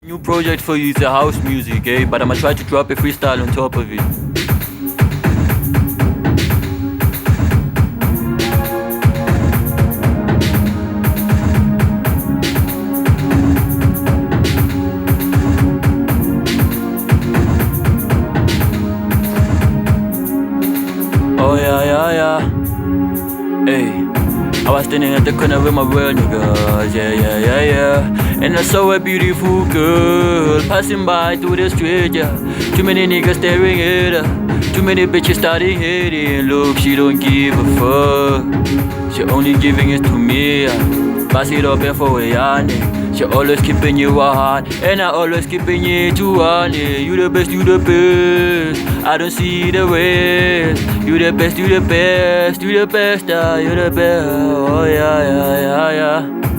New project for you is the house music, eh? But I'ma try to drop a freestyle on top of it. Oh yeah, yeah, yeah. Hey, I was standing at the corner with my real niggas, yeah, yeah, yeah, yeah. And I saw a beautiful girl passing by through the street, yeah. Too many niggas staring at her, too many bitches starting hating. Look, she don't give a fuck, she only giving it to me, yeah. Pass it up and for a yarn. She always keeping you hard, and I always keeping you too honey. You the best, you the best. I don't see the rest. You the best, you the best, you the best, you the best. Oh yeah, yeah, yeah, yeah.